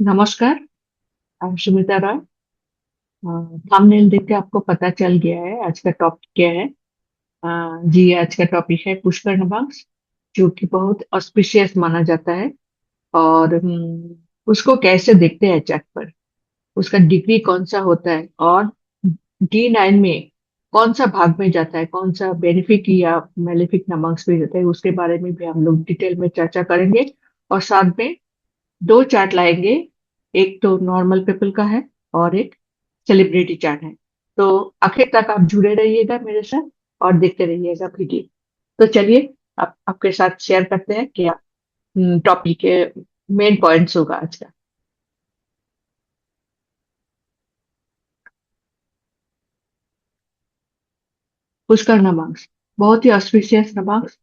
नमस्कार। सुमिता रॉय। थंबनेल देख के आपको पता चल गया है आज का टॉपिक क्या है। जी, आज का टॉपिक है पुष्कर नवांश, जो कि बहुत ऑस्पिशियस माना जाता है। और उसको कैसे देखते हैं चार्ट पर, उसका डिग्री कौन सा होता है, और D9 में कौन सा भाग में जाता है, कौन सा बेनिफिक या मेलिफिक नवांश में जाता है, उसके बारे में भी हम लोग डिटेल में चर्चा करेंगे। और साथ में दो चार्ट लाएंगे। एक तो नॉर्मल पीपल का है और एक सेलिब्रिटी चार्ट है। तो आखिर तक आप जुड़े रहिएगा मेरे साथ और देखते रहिएगा वीडियो। तो चलिए, आप आपके साथ शेयर करते हैं क्या टॉपिक के मेन पॉइंट्स होगा आज का। पुष्कर नवांश बहुत ही ऑस्पिशियस नवांश।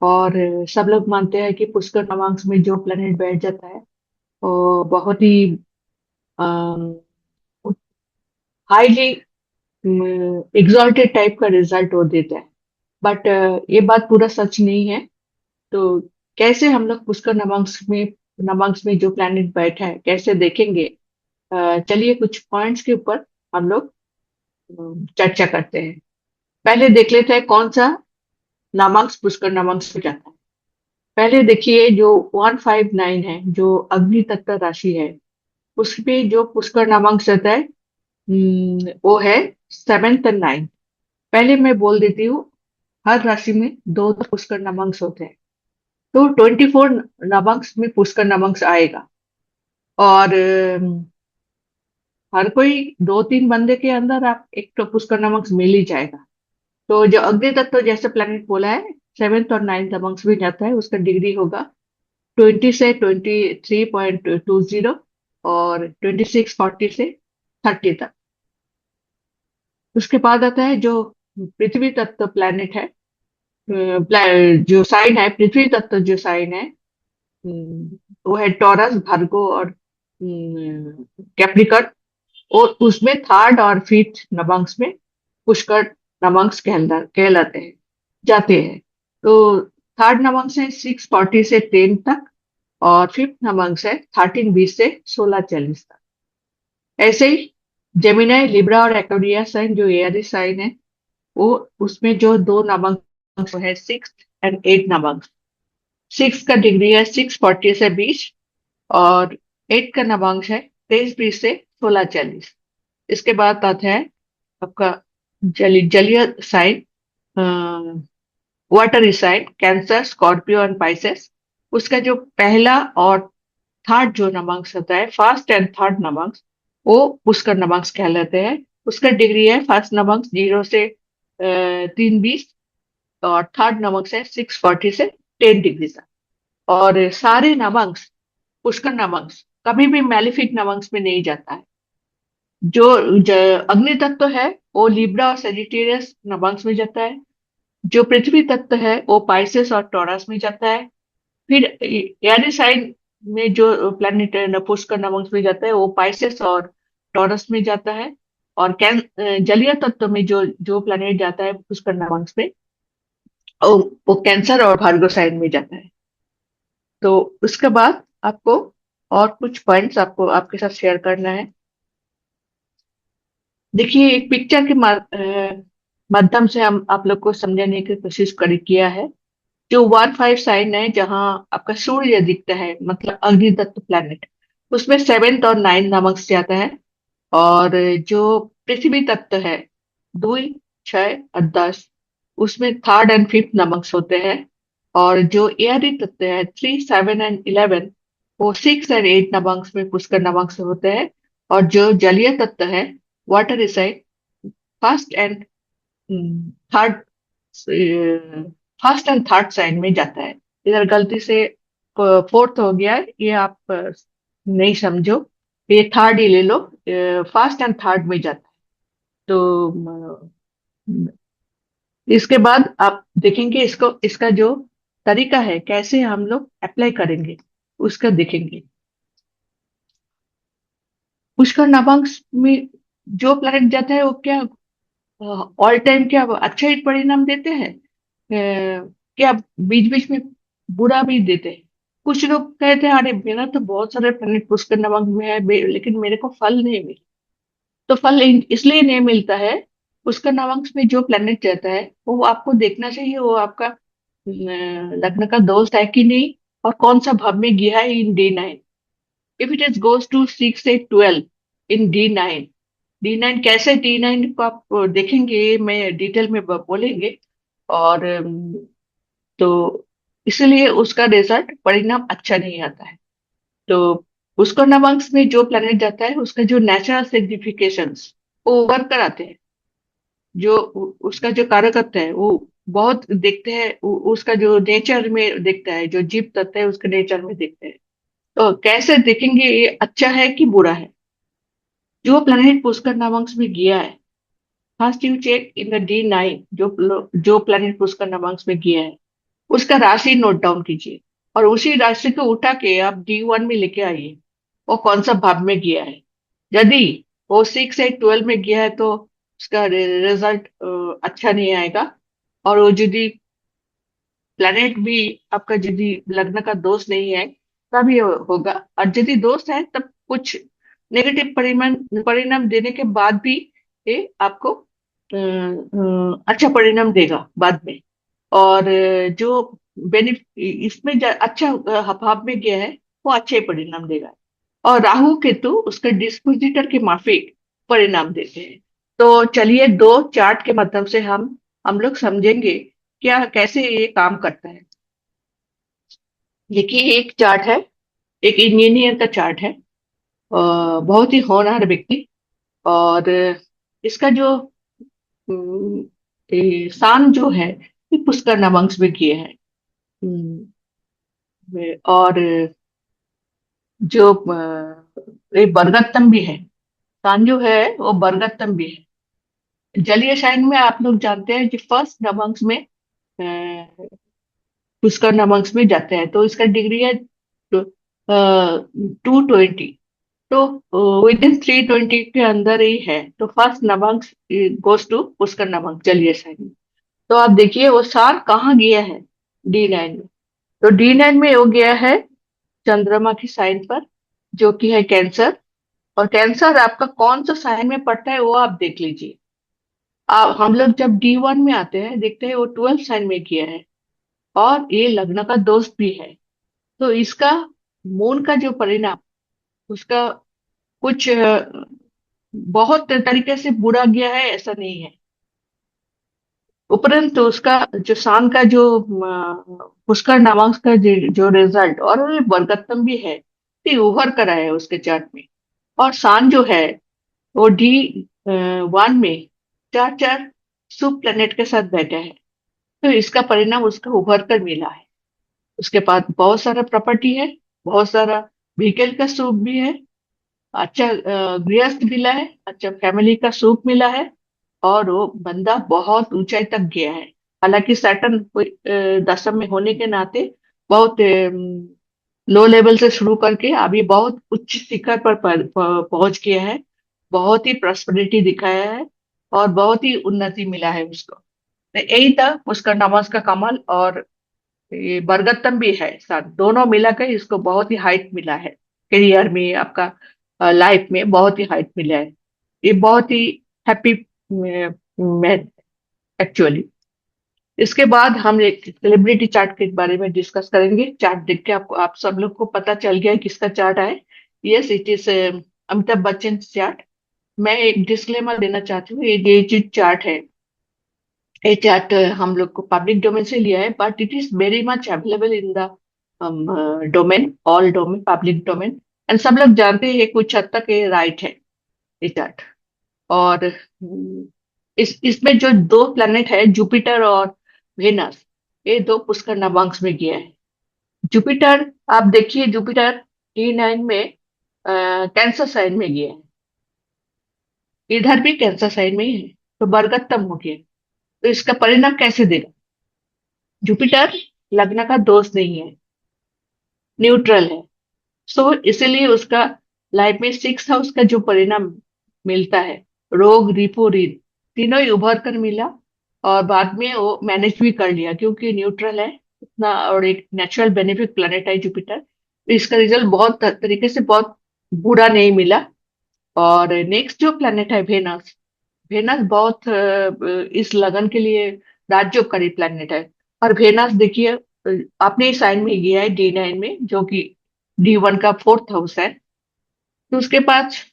और सब लोग मानते हैं कि पुष्कर नवांश में जो प्लेनेट बैठ जाता है वो बहुत ही हाईली एग्जॉल्टेड टाइप का रिजल्ट वो देता है। बट ये बात पूरा सच नहीं है। तो कैसे हम लोग पुष्कर नवांश में जो प्लैनेट बैठा है कैसे देखेंगे। चलिए कुछ पॉइंट्स के ऊपर हम लोग चर्चा करते हैं। पहले देख लेते हैं कौन सा नवांश पुष्कर नवांश में जाता है। पहले देखिए, जो 159 है, जो अग्नि तत्व राशि है, उसमें जो पुष्कर नवांश रहता है वो है 7th और 9th। पहले मैं बोल देती हूँ, हर राशि में दो दो पुष्कर नवांश होते हैं। तो 24 नवांश में पुष्कर नवांश आएगा। और हर कोई दो तीन बंदे के अंदर आप एक तो पुष्कर नवांश मिल ही जाएगा। तो जो अग्नि तत्व जैसे प्लेनेट बोला है, 7th और 9th नवांश में जाता है, उसका डिग्री होगा 20 से 23.20 और 2640 से 30 तक। उसके बाद आता है जो पृथ्वी तत्व प्लेनेट है। जो साइन है, पृथ्वी तत्व जो साइन है, वो है टॉरस, भार्गो और कैप्रिकॉर्न। और उसमें थर्ड और फिफ्थ नवांश में पुष्कर नवांश कहलाते हैं, जाते हैं। तो थर्ड नवांश है 640 से 10 तक। और फिफ्थ नवांश है 1320 से 1640 तक। ऐसे ही जेमिनाई, लिब्रा और एक्वेरियस साइन जो एयरिस साइन है, वो उसमें जो दो नवांश है, सिक्स एंड एट नवांश। सिक्स का डिग्री है 640 से 20। और एट का नवांश है 2320 से 1640। इसके बाद आता है आपका जलीय sign, water sign, Cancer, Scorpio and Pisces. उसका जो पहला और थर्ड जो नवांश होता है, फर्स्ट एंड थर्ड नवांश, वो पुष्कर नवांश कहलाते हैं। उसका डिग्री है फर्स्ट नवांश 0 से 320। और थर्ड नवांश है 640 से 10 डिग्री तक। और सारे नवांश, पुष्कर नवांश कभी भी मैलिफिक नवांश में नहीं जाता है। जो अग्नि तत्व है वो लिब्रा और सेजिटेरियस नवांश में जाता है। जो पृथ्वी तत्व है वो पाइसेस और टॉरस में जाता है। फिर यानी साइन में जो प्लैनेट पुष्कर नवांश में जाता है वो पाइसेस और टॉरस में जाता है। और जलीय तत्व में जो जो प्लैनेट जाता है पुष्कर नवांश में, वो, वो कैंसर और भार्गो साइन में जाता है। तो उसके बाद आपको और कुछ पॉइंट्स आपको आपके साथ शेयर करना है। देखिए, एक पिक्चर के माध्यम से हम आप लोग को समझाने की कोशिश किया है। जो 15 साइन है, जहाँ आपका सूर्य दिखता है, मतलब अग्नि तत्व प्लैनेट, उसमें 7th और 9th नमक जाता है। और जो पृथ्वी तत्व है, 2, 6 और 10, उसमें थर्ड एंड फिफ्थ नमक होते हैं। और जो एयरी तत्व है, 3, 7 एंड 11, वो 6 एंड 8 नमक में पुष्कर नमक होते हैं। और जो जलीय तत्व है, वाटर इसाइड, first and third first and third sign में जाता है। इधर गलती से फोर्थ हो गया है, ये आप नहीं समझो, ये थर्ड ही ले लो। फर्स्ट एंड थर्ड में जाता है। तो इसके बाद आप देखेंगे इसको, इसका जो तरीका है कैसे हम लोग अप्लाई करेंगे, उसका देखेंगे। पुष्कर नवांश में जो प्लैनेट जाता है वो क्या ऑल टाइम क्या अच्छा ही परिणाम देते हैं, क्या बीच बीच में बुरा भी देते हैं? कुछ लोग कहते हैं अरे मेरा तो बहुत सारे प्लेनेट पुष्कर नमक में है लेकिन मेरे को फल नहीं मिला। तो फल इसलिए नहीं मिलता है, पुष्कर नमक में जो प्लेनेट रहता है वो आपको देखना चाहिए वो आपका लग्न का दोस्त है कि नहीं, और कौन सा भाव में गया है in D9। If it is goes to 6 8 12 in D9, D9 कैसे, D9 को आप देखेंगे, मैं डिटेल में बोलेंगे। और तो इसलिए उसका रिजल्ट परिणाम अच्छा नहीं आता है। तो उसको नवांश में जो प्लेनेट जाता है उसका जो नेचुरल सिग्निफिकेशंस वो उभर कर आते हैं। जो उसका जो कारकत्व है वो बहुत देखते हैं, उसका जो नेचर में देखता है, जो जीव तत्व है उसके नेचर में देखते हैं। तो कैसे देखेंगे ये अच्छा है कि बुरा है। जो प्लेनेट पुष्कर नवांश में गया है, first you check in the D9, जो प्लेनेट पुष्कर नवांश में गया है उसका राशि नोट डाउन कीजिए, और उसी राशि को उठा के आप D1 में लेके आइए, वो कौन सा भाव में गया है। यदि वो 6 8 12 में गया है तो उसका रिजल्ट अच्छा नहीं आएगा। और वो यदि प्लेनेट भी आपका यदि लग्न का दोष नहीं है तभी होगा, और यदि दोष है तब कुछ नेगेटिव परिणाम परिणाम देने के बाद भी ये आपको अच्छा परिणाम देगा बाद में। और जो इसमें अच्छा भाव में गया है वो अच्छे परिणाम देगा। और राहु केतु उसके डिस्पोजिटर के माफिक परिणाम देते हैं। तो चलिए दो चार्ट के माध्यम से हम लोग समझेंगे क्या कैसे ये काम करता है। देखिए एक चार्ट है, एक इंजीनियर का चार्ट है, बहुत ही होनहार व्यक्ति। और इसका जो सान जो है ये पुष्कर नवंश में किए हैं। और जो ये बरगत्तम भी है, सान जो है वो बरगत्तम भी है। जलीय शाइन में आप लोग जानते हैं कि फर्स्ट नवंश में पुष्कर नवंश में जाते हैं तो इसका डिग्री है 220। तो विद इन 320 के अंदर ही है, तो फर्स्ट नवंश गोस टू पुष्कर नवंश जलीय शाइन में। तो आप देखिए वो सार कहाँ गया है, D9 में। तो D9 में वो गया है चंद्रमा की साइन पर, जो कि है कैंसर। और कैंसर आपका कौन सा साइन में पड़ता है वो आप देख लीजिए। आप हम लोग जब D1 में आते हैं देखते हैं वो 12 साइन में किया है, और ये लग्न का दोस्त भी है। तो इसका मून का जो परिणाम उसका कुछ बहुत तरीके से बुरा गया है ऐसा नहीं है। उपरंतु उसका जो शान का जो पुष्कर नामांक का जो रिजल्ट और वो बरकत्तम भी है, तो उभर कर आया है उसके चार्ट में। और शान जो है वो D1 में चार चार सुप प्लेनेट के साथ बैठा है। तो इसका परिणाम उसका उभर कर मिला है। उसके पास बहुत सारा प्रॉपर्टी है, बहुत सारा व्हीकल का सुख भी है, अच्छा गृहस्थ मिला है, अच्छा फैमिली का सुख मिला है। और वो बंदा बहुत ऊंचाई तक गया है। हालांकि सैटर्न दशम में होने के नाते बहुत लो लेवल से शुरू करके अभी बहुत उच्च शिखर पर पहुंच गया है। बहुत ही प्रॉस्पेरिटी दिखाया है और बहुत ही उन्नति मिला है उसको। तो यही था उसका नमाज का कमाल। और ये बरगत्तम भी है साथ, दोनों मिलाकर इसको बहुत ही हाइट मिला है करियर में, आपका लाइफ में बहुत ही हाइट मिला है। ये बहुत ही हैप्पी मैन एक्चुअली। इसके बाद हम एक सेलिब्रिटी चार्ट के बारे में डिस्कस करेंगे। चार्ट देख के आपको आप सब लोग को पता चल गया है किसका चार्ट है। Yes it is Amitabh Bachchan chart. मैं एक डिस्क्लेमर देना चाहती हूँ, ये जो चार्ट है ये चार्ट हम लोग को पब्लिक डोमेन से लिया है, but it is very much available in the domain, all domain, public domain. And सब लोग जानते हैं ये कुछ हद तक ये राइट है ये चार्ट। और इस इसमें जो दो प्लैनेट है जुपिटर और वेनस, ये दो पुष्कर नवांश में गया है। जुपिटर आप देखिए, जुपिटर D9 में कैंसर साइन में गया है, इधर भी कैंसर साइन में ही है, तो बरगत्तम हो गया। तो इसका परिणाम कैसे देगा। जुपिटर लग्न का दोस्त नहीं है, न्यूट्रल है। सो इसीलिए उसका लाइफ में 6 हाउस का जो परिणाम मिलता है, रोग रिपो ऋण तीनों ही उभर कर मिला। और बाद में वो मैनेज भी कर लिया क्योंकि न्यूट्रल है, इतना और एक नेचुरल बेनिफिक प्लेनेट है जुपिटर। इसका रिजल्ट बहुत तरीके से बहुत बुरा नहीं मिला। और नेक्स्ट जो प्लेनेट है वेनस, वेनस बहुत इस लगन के लिए राज्योपकारी प्लेनेट है। और वेनस देखिए अपने साइन में गया है D9 में, जो कि D1 का फोर्थ हाउस है। तो उसके पास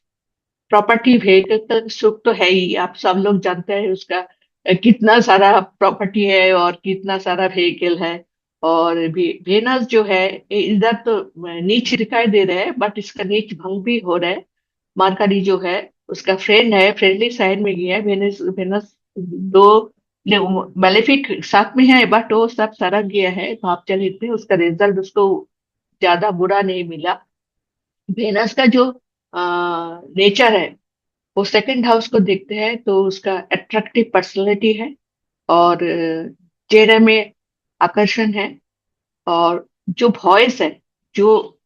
प्रॉपर्टी व्हीकल सुख तो है ही, आप सब लोग जानते हैं उसका कितना सारा प्रॉपर्टी है और कितना सारा व्हीकल है। और भी वेनस जो है इधर तो नीच दिखाई दे रहा है, बट इसका नीच भंग भी हो रहा है। मार्करी जो है उसका फ्रेंड है, फ्रेंडली साइन में गया है वेनस। वेनस दो मैलेफिक साथ में है, बट वो सब सड़क गया है, तो आप चलिए इतने उसका रिजल्ट उसको ज्यादा बुरा नहीं मिला। वेनस का जो नेचर है, वो सेकंड हाउस को देखते हैं तो उसका अट्रैक्टिव पर्सनालिटी है, और चेहरे में आकर्षण है, और जो वॉइस है, जो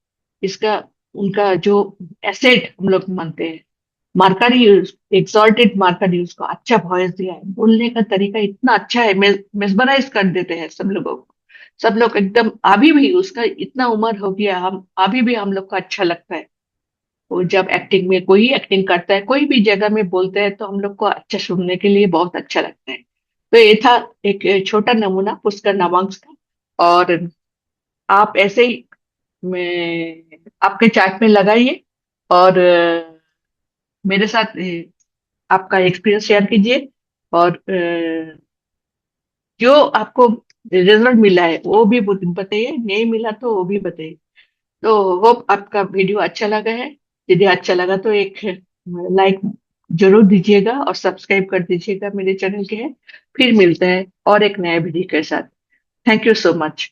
इसका उनका जो एसेट हम लोग मानते हैं, marker use exalted marker use को अच्छा वॉइस दिया है, बोलने का तरीका इतना अच्छा है, मेस्मराइज कर देते हैं सब लोगों को। सब लोग एकदम, अभी भी उसका इतना उम्र हो गया, हम अभी भी हम लोग को अच्छा लगता है। वो जब एक्टिंग में कोई एक्टिंग करता है, कोई भी जगह में बोलते हैं, तो हम लोग को अच्छा सुनने के लिए बहुत अच्छा लगता है। तो ये था एक छोटा नमूना पुष्कर नवांश का। और आप ऐसे ही मैं आपके चार्ट में लगाइए, और मेरे साथ आपका एक्सपीरियंस शेयर कीजिए। और जो आपको रिजल्ट मिला है वो भी बताइए, नहीं मिला तो वो भी बताइए। तो होप आपका वीडियो अच्छा लगा है। यदि अच्छा लगा तो एक लाइक जरूर दीजिएगा और सब्सक्राइब कर दीजिएगा मेरे चैनल के है। फिर मिलते हैं और एक नया वीडियो के साथ। Thank you so much.